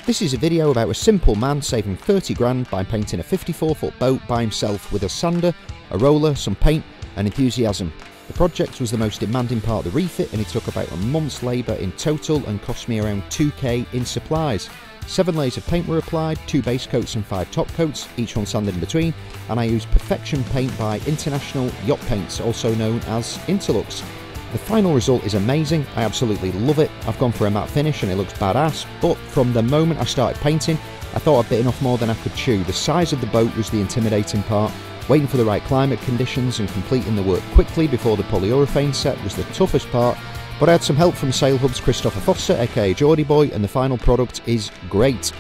This is a video about a simple man saving 30 grand by painting a 54-foot boat by himself with a sander, a roller, some paint and enthusiasm. The project was the most demanding part of the refit and it took about a month's labour in total and cost me around 2k in supplies. 7 layers of paint were applied, 2 base coats and 5 top coats, each one sanded in between, and I used Perfection paint by International Yacht Paints, also known as Interlux. The final result is amazing, I absolutely love it. I've gone for a matte finish and it looks badass, but from the moment I started painting, I thought I'd bitten off more than I could chew. The size of the boat was the intimidating part. Waiting for the right climate conditions and completing the work quickly before the polyurethane set was the toughest part, but I had some help from Sail Hub's Christopher Foster, aka Geordie Boy, and the final product is great.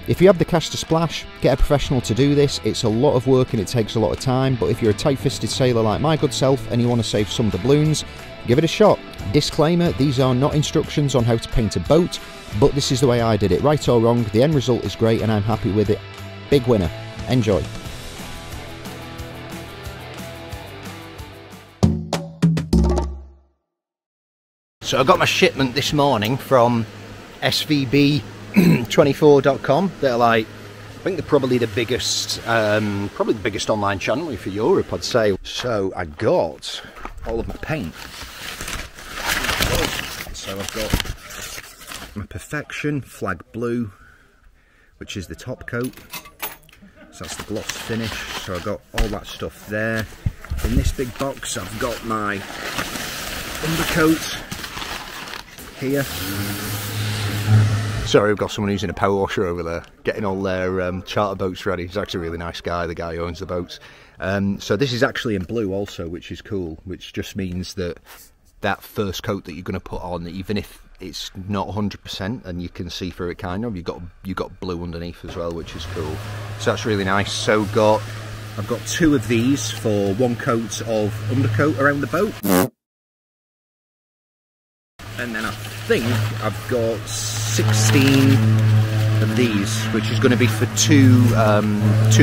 If you have the cash to splash, get a professional to do this. It's a lot of work and it takes a lot of time, but if you're a tight-fisted sailor like my good self and you want to save some doubloons, give it a shot. Disclaimer, these are not instructions on how to paint a boat, but this is the way I did it. Right or wrong, the end result is great and I'm happy with it. Big winner. Enjoy. So I got my shipment this morning from svb24.com. They're like, I think they're probably the biggest online channel for Europe, I'd say. So I got all of my paint. So I've got my Perfection Flag Blue, which is the top coat. So that's the gloss finish. So I've got all that stuff there. In this big box, I've got my undercoat here. Sorry, we've got someone using a power washer over there, getting all their charter boats ready. He's actually a really nice guy, the guy who owns the boats. So this is actually in blue also, which is cool, which just means that that first coat that you're going to put on, even if it's not 100% and you can see through it kind of, you got blue underneath as well, which is cool. So that's really nice. So I've got 2 of these for 1 coat of undercoat around the boat. And then I think I've got 16 of these, which is going to be for 2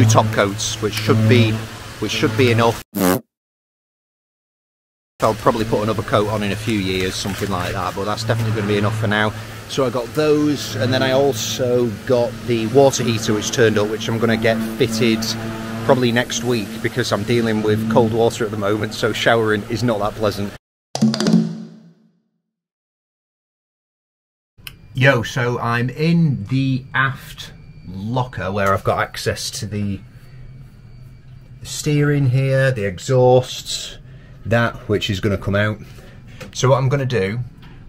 top coats, which should be enough. I'll probably put another coat on in a few years, something like that, but that's definitely going to be enough for now. So I got those, and then I also got the water heater which turned up, which I'm going to get fitted probably next week because I'm dealing with cold water at the moment, so showering is not that pleasant. Yo, so I'm in the aft locker where I've got access to the steering here, the exhausts, that which is going to come out. So what I'm going to do,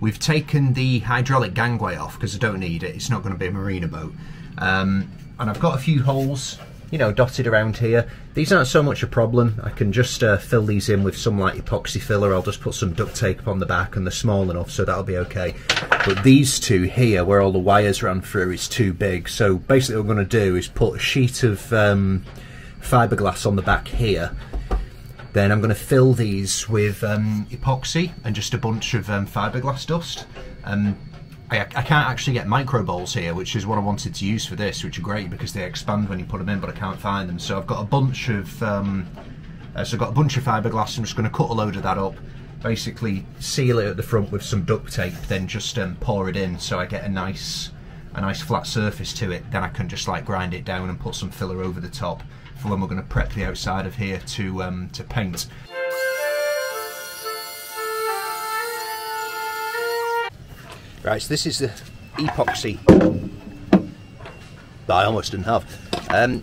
we've taken the hydraulic gangway off because I don't need it, it's not going to be a marina boat. And I've got a few holes, you know, dotted around here. These aren't so much a problem. I can just fill these in with some like epoxy filler. I'll just put some duct tape on the back and they're small enough, so that'll be okay. But these 2 here, where all the wires ran through, is too big. So basically what I'm going to do is put a sheet of fiberglass on the back here. Then I'm going to fill these with epoxy and just a bunch of fiberglass dust. I can't actually get micro bowls here, which is what I wanted to use for this, which are great because they expand when you put them in, but I can't find them. So I've got a bunch of fiberglass. I'm just going to cut a load of that up, basically seal it at the front with some duct tape, then just pour it in so I get a nice flat surface to it. Then I can just like grind it down and put some filler over the top for when we're going to prep the outside of here to paint. Right, so this is the epoxy that I almost didn't have.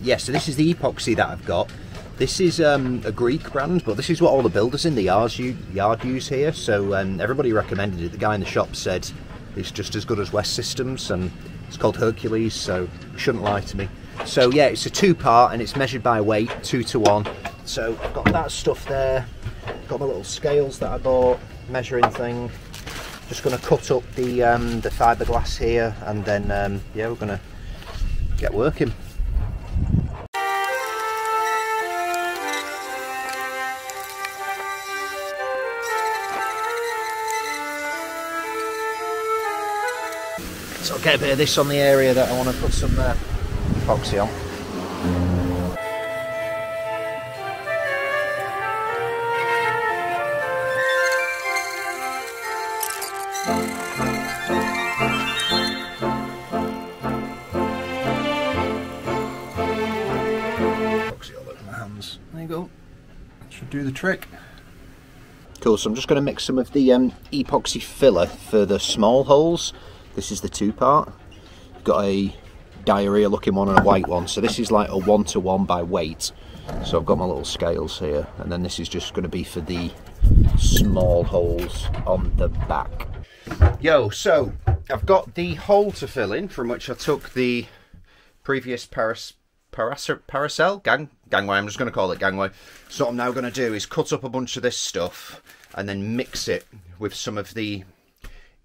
Yeah, so this is the epoxy that I've got. This is a Greek brand, but this is what all the builders in the yard use here. So everybody recommended it. The guy in the shop said it's just as good as West Systems, and it's called Hercules, so you shouldn't lie to me. So yeah, it's a 2-part and it's measured by weight, 2 to 1. So I've got that stuff there. Got my little scales that I bought, measuring thing. Just going to cut up the fiberglass here, and then yeah, we're going to get working. So I'll get a bit of this on the area that I want to put some epoxy on. do the trick. Cool, so I'm just going to mix some of the epoxy filler for the small holes. This is the 2-part. Got a diarrhea looking one and a white one, so this is like a 1-to-1 by weight. So I've got my little scales here, and then this is just going to be for the small holes on the back. Yo, so I've got the hole to fill in, from which I took the previous paracel gangway. I'm just going to call it gangway. So what I'm now going to do is cut up a bunch of this stuff and then mix it with some of the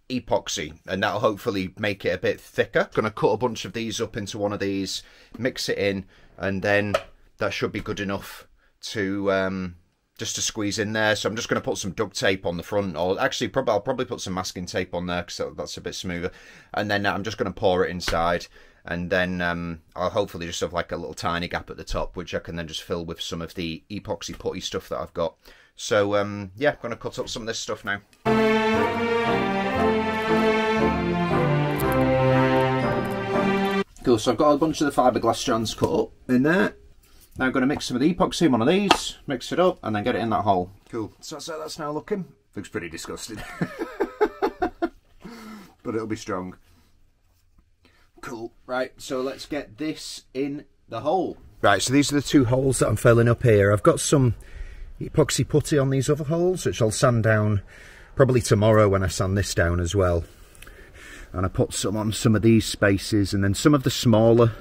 epoxy, and that'll hopefully make it a bit thicker. Going to cut a bunch of these up into one of these, mix it in, and then that should be good enough to just to squeeze in there. So I'm just going to put some duct tape on the front, or actually I'll probably put some masking tape on there because that's a bit smoother, and then I'm just going to pour it inside, and then I'll hopefully just have like a little tiny gap at the top, which I can then just fill with some of the epoxy putty stuff that I've got. So yeah, I'm going to cut up some of this stuff now. Cool, so I've got a bunch of the fiberglass strands cut up in there. Now I'm going to mix some of the epoxy in one of these, mix it up, and then get it in that hole. Cool, so that's how that's now looking. Looks pretty disgusting. But it'll be strong. Cool, right, so let's get this in the hole. Right, so these are the 2 holes that I'm filling up here. I've got some epoxy putty on these other holes, which I'll sand down probably tomorrow when I sand this down as well. And I put some on some of these spaces, and then some of the smaller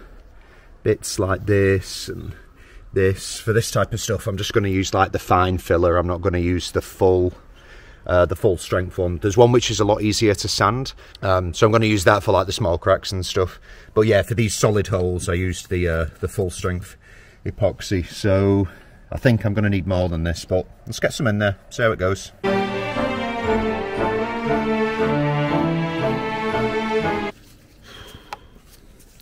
bits like this and this. For this type of stuff, I'm just going to use like the fine filler. I'm not going to use the full strength one. There's one which is a lot easier to sand, so I'm going to use that for like the small cracks and stuff. But yeah, for these solid holes I used the full strength epoxy. So I think I'm going to need more than this, but let's get some in there, see how it goes.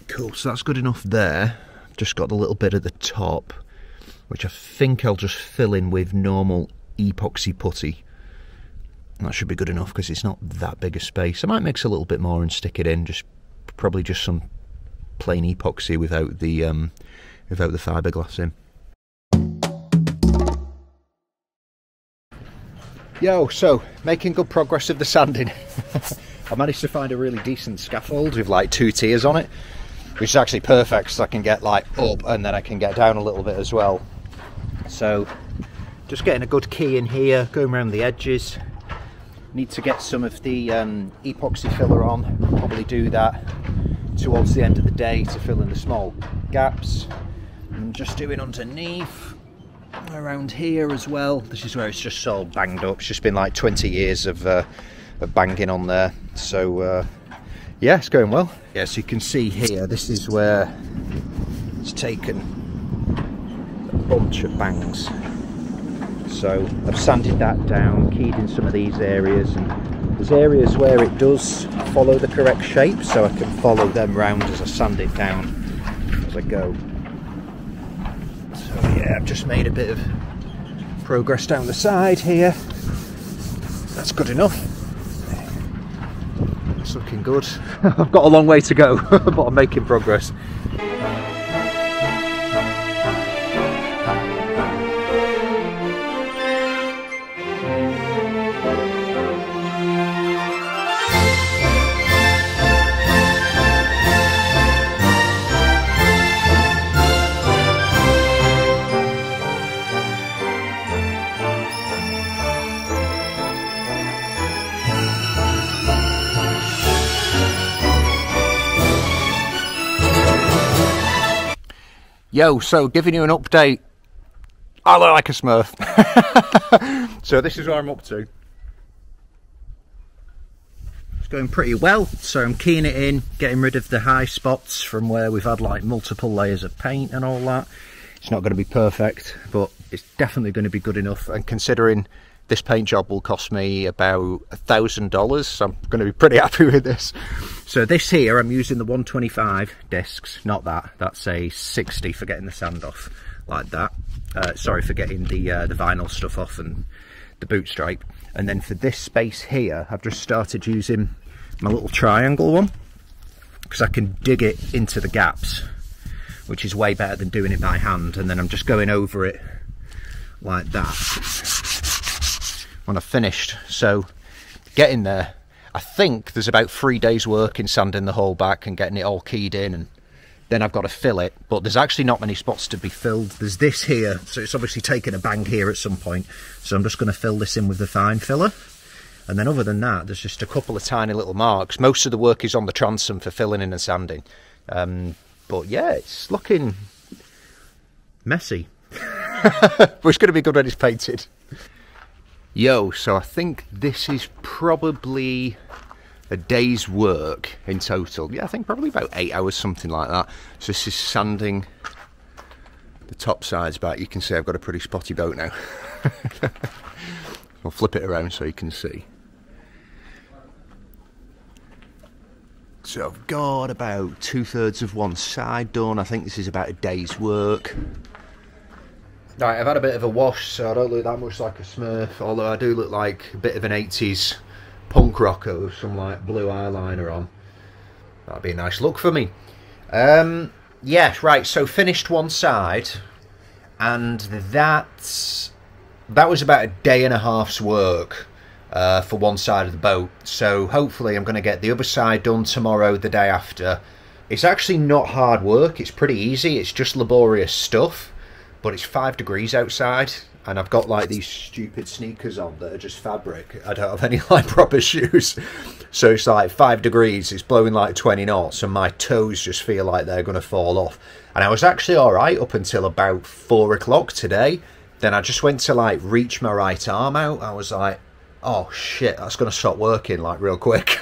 Cool, so that's good enough there. I've just got a little bit at the top, which I think I'll just fill in with normal epoxy putty. That should be good enough because it's not that big a space. I might mix a little bit more and stick it in, probably just some plain epoxy without the fiberglass in. Yo, so making good progress with the sanding. I managed to find a really decent scaffold with like 2 tiers on it, which is actually perfect, so I can get like up and then I can get down a little bit as well. So just getting a good key in here, going around the edges. Need to get some of the epoxy filler on, probably do that towards the end of the day to fill in the small gaps. And just doing underneath, around here as well. This is where it's just all banged up. It's just been like 20 years of banging on there. So yeah, it's going well. Yeah, so you can see here, this is where it's taken a bunch of bangs. So I've sanded that down, keyed in some of these areas, and there's areas where it does follow the correct shape, so I can follow them round as I sand it down as I go. So yeah, I've just made a bit of progress down the side here. That's good enough. It's looking good. I've got a long way to go, but I'm making progress. Yo, so giving you an update. I look like a smurf. So this is where I'm up to. It's going pretty well, so I'm keying it in, getting rid of the high spots from where we've had like multiple layers of paint and all that. It's not going to be perfect, but it's definitely going to be good enough, and considering this paint job will cost me about $1,000, so I'm going to be pretty happy with this. So this here, I'm using the 125 discs, not that, that's a 60 for getting the sand off, like that. Sorry for getting the vinyl stuff off and the boot stripe. And then for this space here, I've just started using my little triangle one, because I can dig it into the gaps, which is way better than doing it by hand. And then I'm just going over it like that when I finished. So getting there, I think there's about 3 days work in sanding the whole back and getting it all keyed in, and then I've got to fill it, but there's actually not many spots to be filled. There's this here, so it's obviously taken a bang here at some point, so I'm just going to fill this in with the fine filler. And then other than that, there's just a couple of tiny little marks. Most of the work is on the transom for filling in and sanding. But yeah, it's looking messy. But it's going to be good when it's painted. Yo, so I think this is probably a day's work in total. Yeah, I think probably about 8 hours, something like that. So this is sanding the top sides back. You can see I've got a pretty spotty boat now. I'll flip it around so you can see. So I've got about 2/3 of one side done. I think this is about a day's work. Right, I've had a bit of a wash, so I don't look that much like a Smurf, although I do look like a bit of an 80s punk rocker with some like blue eyeliner on. That'd be a nice look for me. Yeah, right, so finished one side, and that was about a day and a half's work for one side of the boat. So hopefully I'm going to get the other side done tomorrow, the day after. It's actually not hard work, it's pretty easy, it's just laborious stuff, but it's 5 degrees outside, and I've got like these stupid sneakers on that are just fabric. I don't have any like proper shoes, so it's like 5 degrees, it's blowing like 20 knots, and my toes just feel like they're going to fall off. And I was actually alright up until about 4 o'clock today. Then I just went to like reach my right arm out. I was like, oh shit, that's going to stop working like real quick.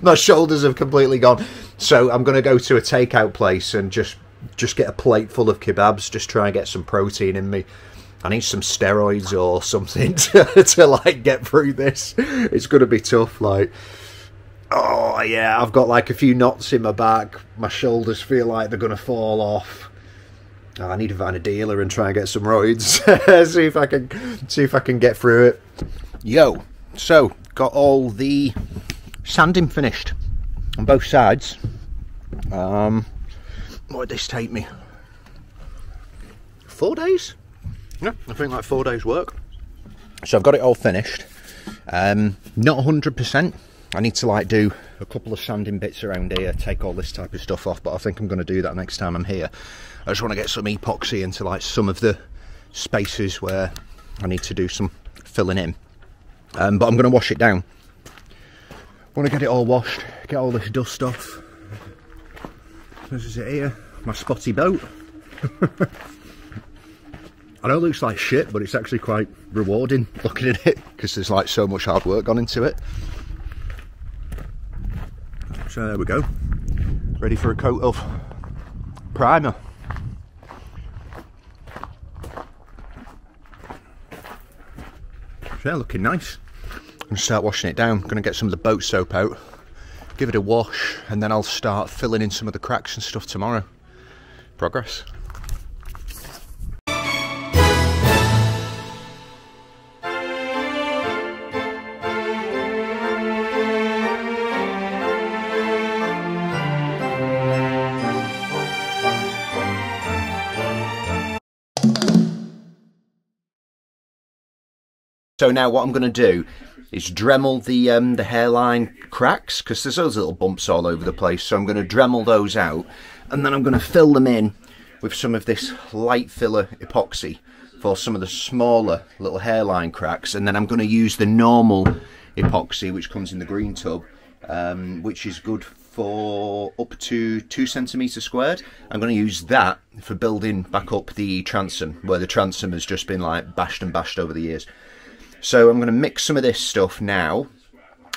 My shoulders have completely gone. So I'm going to go to a takeout place and just get a plate full of kebabs, just try and get some protein in me. I need some steroids or something to like get through this. It's going to be tough. Like, oh yeah, I've got like a few knots in my back. My shoulders feel like they're going to fall off. Oh, I need to find a dealer and try and get some roids. see if I can get through it. Yo, so got all the sanding finished on both sides. What did this take me? 4 days? Yeah, I think like 4 days work. So I've got it all finished. Not 100%. I need to like do a couple of sanding bits around here, take all this type of stuff off, but I think I'm going to do that next time I'm here. I just want to get some epoxy into like some of the spaces where I need to do some filling in. But I'm going to wash it down. I want to get it all washed, get all this dust off. This is it here, my spotty boat. I know it looks like shit, but it's actually quite rewarding looking at it, because there's like so much hard work gone into it. So there we go, ready for a coat of primer. So yeah, looking nice. I'm going to start washing it down. I'm going to get some of the boat soap out, give it a wash, and then I'll start filling in some of the cracks and stuff tomorrow. Progress. So now what I'm going to do is Dremel the hairline cracks, because there's those little bumps all over the place. So I'm going to Dremel those out, and then I'm going to fill them in with some of this light filler epoxy for some of the smaller little hairline cracks. And then I'm going to use the normal epoxy, which comes in the green tub, which is good for up to 2 centimetres squared. I'm going to use that for building back up the transom, where the transom has just been like bashed and bashed over the years. So I'm going to mix some of this stuff now.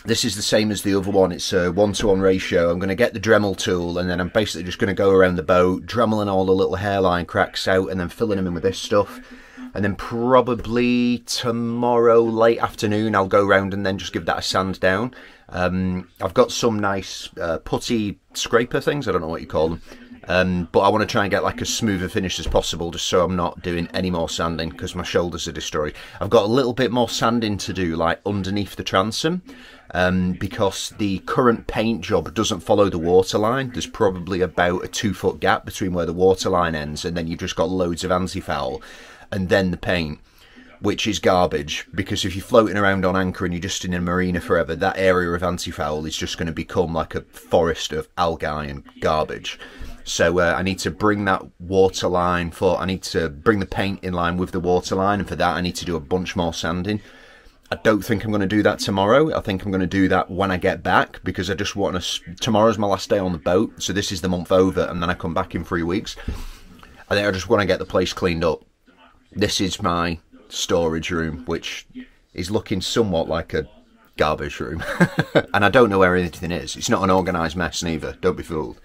This is the same as the other one, it's a 1-to-1 ratio. I'm going to get the Dremel tool, and then I'm basically just going to go around the boat, Dremeling all the little hairline cracks out, and then filling them in with this stuff. And then probably tomorrow, late afternoon, I'll go around and then just give that a sand down. I've got some nice putty scraper things, I don't know what you call them. But I want to try and get like as smooth a finish as possible, just so I'm not doing any more sanding, because my shoulders are destroyed. I've got a little bit more sanding to do, like underneath the transom, because the current paint job doesn't follow the waterline. There's probably about a 2-foot gap between where the waterline ends, and then you've just got loads of anti-foul. and then the paint, which is garbage, because if you're floating around on anchor and you're just in a marina forever, that area of anti-foul is just going to become like a forest of algae and garbage. So I need to bring that water line I need to bring the paint in line with the water line, and for that I need to do a bunch more sanding. I don't think I'm going to do that tomorrow. I think I'm going to do that when I get back, because I just want to... Tomorrow's my last day on the boat, so this is the month over, and then I come back in 3 weeks. I think I just want to get the place cleaned up. This is my storage room, which is looking somewhat like a garbage room. And I don't know where anything is. It's not an organised mess neither, don't be fooled.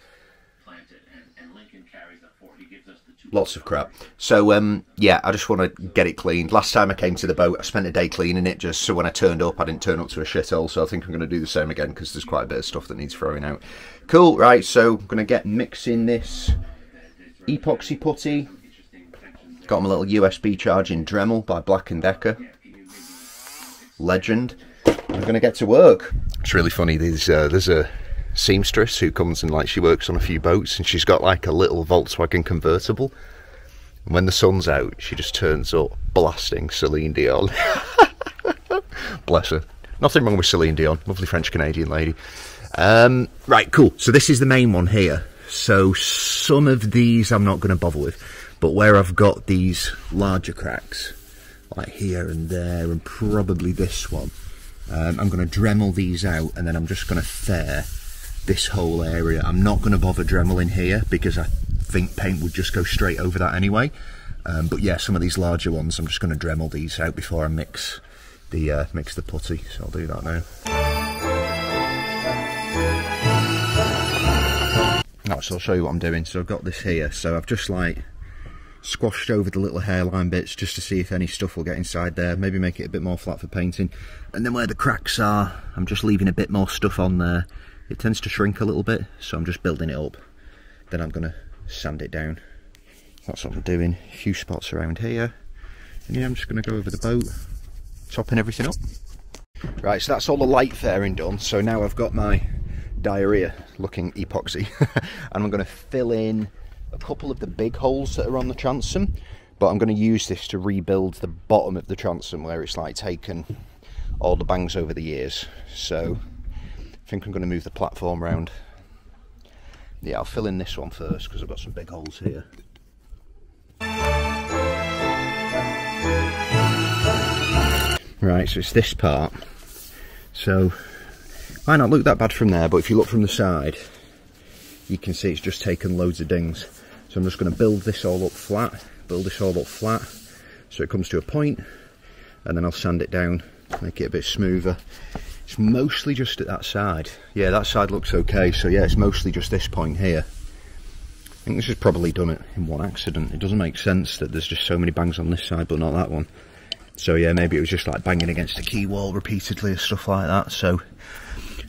Lots of crap. So, yeah, I just want to get it cleaned. Last time I came to the boat, I spent a day cleaning it, just so when I turned up, I didn't turn up to a shithole. So I think I'm going to do the same again, because there's quite a bit of stuff that needs throwing out. Cool, right, so I'm going to get mixing this epoxy putty. Got my little USB charging Dremel by Black & Decker. Legend. I'm going to get to work. It's really funny, there's a seamstress who comes and, like, she works on a few boats, and she's got like a little Volkswagen convertible, and when the sun's out she just turns up blasting Celine Dion. Bless her. Nothing wrong with Celine Dion, lovely French Canadian lady. Right, cool, so this is the main one here. So some of these I'm not going to bother with, but where I've got these larger cracks, like here and there and probably this one, I'm going to Dremel these out, and then I'm just going to fair this whole area. I'm not going to bother Dremeling here, because I think paint would just go straight over that anyway. But yeah, some of these larger ones, I'm just going to Dremel these out before I mix the putty. So I'll do that now. Right, so I'll show you what I'm doing. So I've got this here. So I've just like squashed over the little hairline bits just to see if any stuff will get inside there. Maybe make it a bit more flat for painting. And then where the cracks are, I'm just leaving a bit more stuff on there. It tends to shrink a little bit, so I'm just building it up. Then I'm going to sand it down. That's what I'm doing. A few spots around here. And yeah, I'm just going to go over the boat, topping everything up. Right, so that's all the light fairing done. So now I've got my diarrhea looking epoxy. And I'm going to fill in a couple of the big holes that are on the transom. But I'm going to use this to rebuild the bottom of the transom, where it's like taken all the bangs over the years. So I think I'm going to move the platform around. Yeah, I'll fill in this one first, because I've got some big holes here. Right, so it's this part. So, might not look that bad from there, but if you look from the side, you can see it's just taken loads of dings. So I'm just going to build this all up flat, so it comes to a point, and then I'll sand it down, make it a bit smoother. It's mostly just at that side. Yeah, that side looks okay, so yeah, it's mostly just this point here. I think this has probably done it in one accident. It doesn't make sense that there's just so many bangs on this side but not that one. So yeah, maybe it was just like banging against the key wall repeatedly or stuff like that. So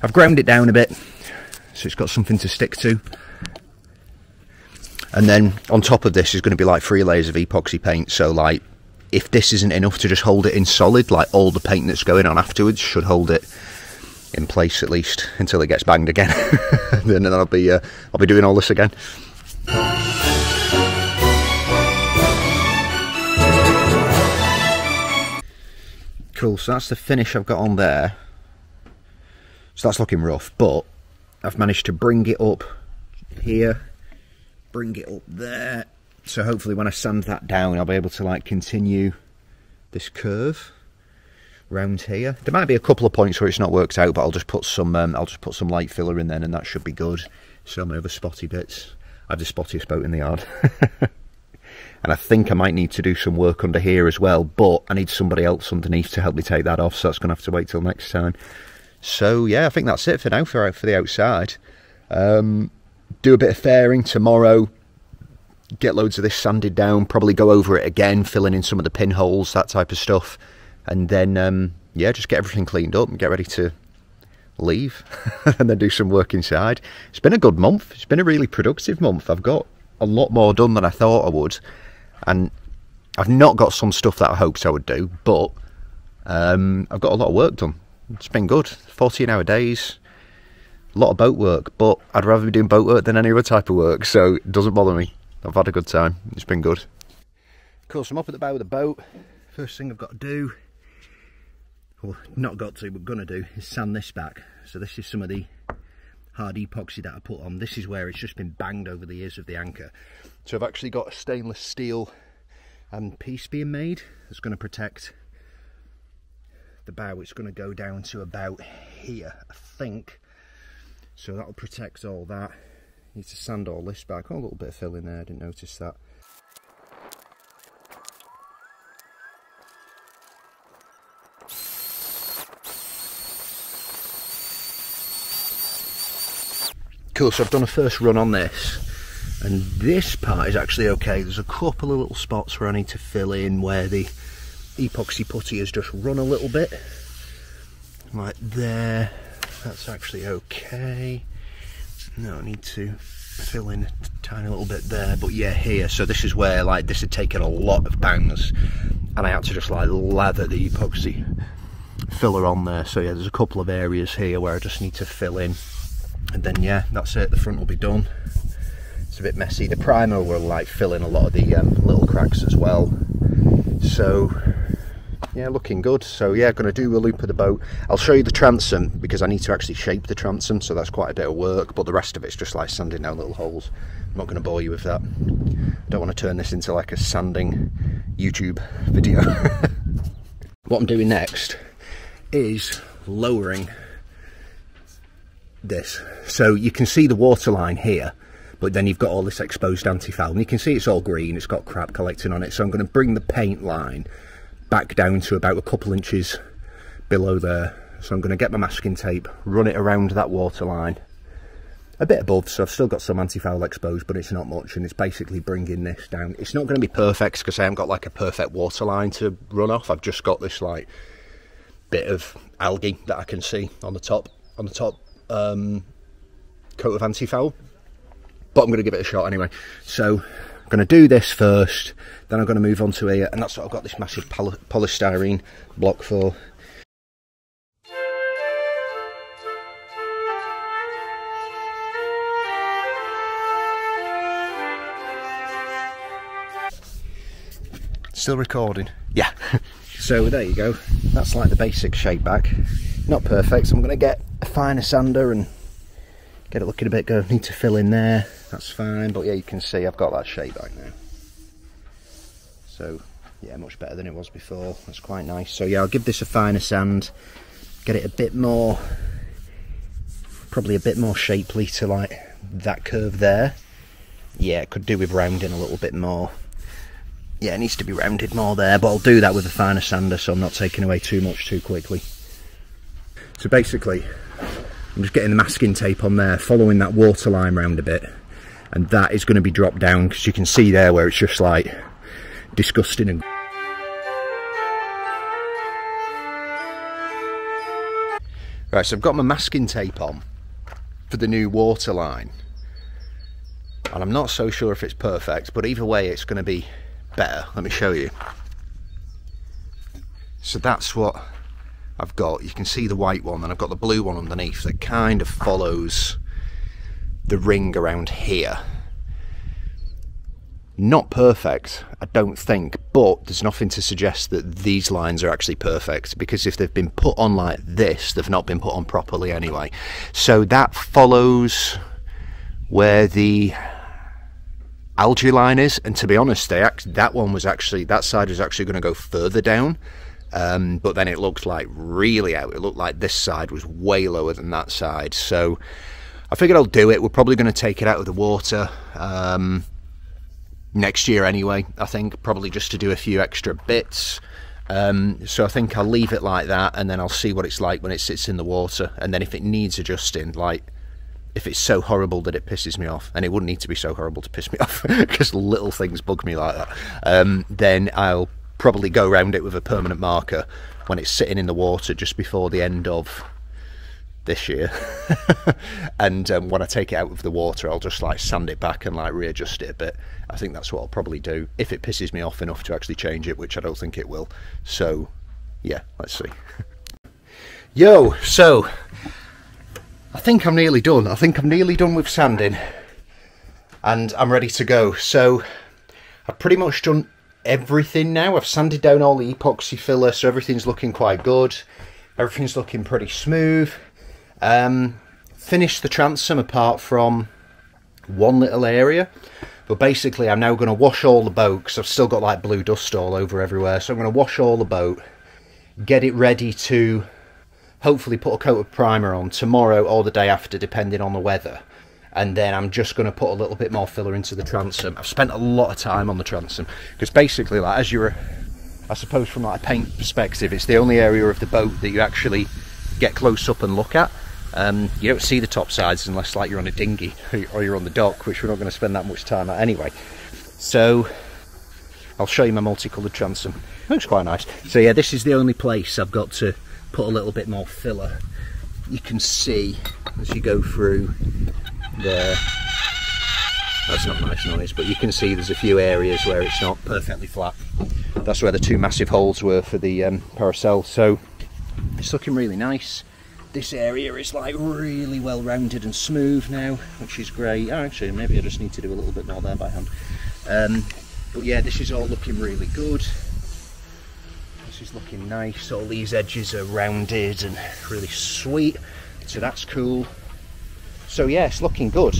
I've ground it down a bit, so it's got something to stick to. And then on top of this is going to be like 3 layers of epoxy paint, so like if this isn't enough to just hold it in solid, like all the paint that's going on afterwards should hold it in place at least until it gets banged again. Then I'll be doing all this again. Cool, so that's the finish I've got on there. So that's looking rough, but I've managed to bring it up here, bring it up there. So hopefully when I sand that down, I'll be able to like continue this curve round here. There might be a couple of points where it's not worked out, but I'll just put some light filler in then, and that should be good. So my other spotty bits. I have the spottiest boat in the yard. And I think I might need to do some work under here as well, but I need somebody else underneath to help me take that off, so that's going to have to wait till next time. So yeah, I think that's it for now for the outside. Do a bit of fairing tomorrow, get loads of this sanded down, probably go over it again, filling in some of the pinholes, that type of stuff. And then, yeah, just get everything cleaned up and get ready to leave and then do some work inside. It's been a good month. It's been a really productive month. I've got a lot more done than I thought I would. And I've not got some stuff that I hoped I would do, but I've got a lot of work done. It's been good. 14-hour days, a lot of boat work, but I'd rather be doing boat work than any other type of work, so it doesn't bother me. I've had a good time. It's been good. course, I'm up at the bow of the boat. First thing I've got to do, or not got to, but gonna do, is sand this back. So this is some of the hard epoxy that I put on. This is where it's just been banged over the ears of the anchor. So I've actually got a stainless steel piece being made that's going to protect the bow. It's going to go down to about here, I think. So that'll protect all that. Need to sand all this back. Oh, a little bit of fill in there, I didn't notice that. Cool, so I've done a first run on this, and this part is actually okay. There's a couple of little spots where I need to fill in where the epoxy putty has just run a little bit. Like there, that's actually okay. No, I need to fill in a tiny little bit there, but yeah, here. So this is where, like, this had taken a lot of bangs, and I had to just like lather the epoxy filler on there. So yeah, there's a couple of areas here where I just need to fill in. And then yeah, that's it, the front will be done. It's a bit messy. The primer will like fill in a lot of the little cracks as well. So yeah, looking good. So yeah, going to do a loop of the boat. I'll show you the transom because I need to actually shape the transom, so that's quite a bit of work, but the rest of it's just like sanding down little holes. I'm not going to bore you with that. Don't want to turn this into like a sanding YouTube video. What I'm doing next is lowering this. So you can see the waterline here, but then you've got all this exposed anti-foul, and you can see it's all green, it's got crap collecting on it. So I'm going to bring the paint line back down to about a couple inches below there. So I'm going to get my masking tape, run it around that waterline a bit above, so I've still got some anti-foul exposed, but it's not much, and it's basically bringing this down. It's not going to be perfect because I haven't got like a perfect waterline to run off. I've just got this like bit of algae that I can see on the top coat of anti-foul, but I'm going to give it a shot anyway. So I'm going to do this first, then I'm going to move on to here, and that's what I've got this massive polystyrene block for. Still recording? Yeah. So there you go, that's like the basic shape back. Not perfect, so I'm going to get a finer sander and get it looking a bit good. Need to fill in there, that's fine, but yeah, you can see I've got that shape back now. So yeah, much better than it was before. That's quite nice. So yeah, I'll give this a finer sand, get it a bit more, probably a bit more shapely to like that curve there. Yeah, it could do with rounding a little bit more. Yeah, it needs to be rounded more there, but I'll do that with a finer sander so I'm not taking away too much too quickly. So basically, I'm just getting the masking tape on there, following that waterline round a bit, and that is going to be dropped down because you can see there where it's just like disgusting. And right, so I've got my masking tape on for the new waterline, and I'm not so sure if it's perfect, but either way it's going to be better. Let me show you. So that's what I've got. You can see the white one, and I've got the blue one underneath that kind of follows the ring around here. Not perfect, I don't think, but there's nothing to suggest that these lines are actually perfect, because if they've been put on like this, they've not been put on properly anyway. So that follows where the algae line is, and to be honest, that one was actually, that side was actually going to go further down, but then it looked like really out. It looked like this side was way lower than that side, so I figured I'll do it. We're probably going to take it out of the water next year anyway, I think, probably just to do a few extra bits. So I think I'll leave it like that, and then I'll see what it's like when it sits in the water, and then if it needs adjusting, like if it's so horrible that it pisses me off, and it wouldn't need to be so horrible to piss me off because little things bug me like that, then I'll probably go around it with a permanent marker when it's sitting in the water just before the end of this year. And when I take it out of the water, I'll just like sand it back and like readjust it a bit. I think that's what I'll probably do if it pisses me off enough to actually change it, which I don't think it will. So yeah, let's see. Yo, so I think I'm nearly done. I think I'm nearly done with sanding, and I'm ready to go. So I've pretty much done everything now. I've sanded down all the epoxy filler, so everything's looking quite good. Everything's looking pretty smooth. Finished the transom apart from one little area, but basically I'm now going to wash all the boat because I've still got like blue dust all over everywhere. So I'm going to wash all the boat, get it ready to hopefully put a coat of primer on tomorrow or the day after, depending on the weather. And then I'm just going to put a little bit more filler into the transom. I've spent a lot of time on the transom because basically, like, as you're, I suppose from like a paint perspective, it's the only area of the boat that you actually get close up and look at. You don't see the top sides unless like you're on a dinghy or you're on the dock, which we're not going to spend that much time at anyway. So I'll show you my multicoloured transom. It looks quite nice. So yeah, this is the only place I've got to put a little bit more filler. You can see as you go through there, that's not nice noise, but you can see there's a few areas where it's not perfectly flat. That's where the two massive holes were for the parasol. So it's looking really nice. This area is like really well rounded and smooth now, which is great. Oh, actually, maybe I just need to do a little bit more there by hand. But yeah, this is all looking really good. This is looking nice. All these edges are rounded and really sweet, so that's cool. So yeah, it's looking good.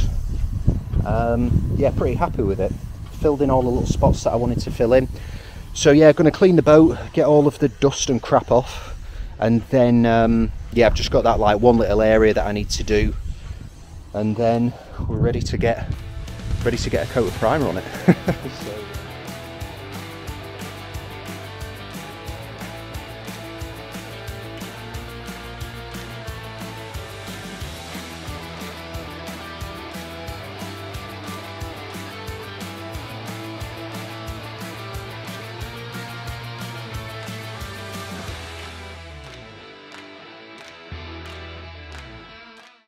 Yeah, pretty happy with it. Filled in all the little spots that I wanted to fill in. So yeah, going to clean the boat, get all of the dust and crap off, and then yeah, I've just got that like one little area that I need to do, and then we're ready to get a coat of primer on it. So,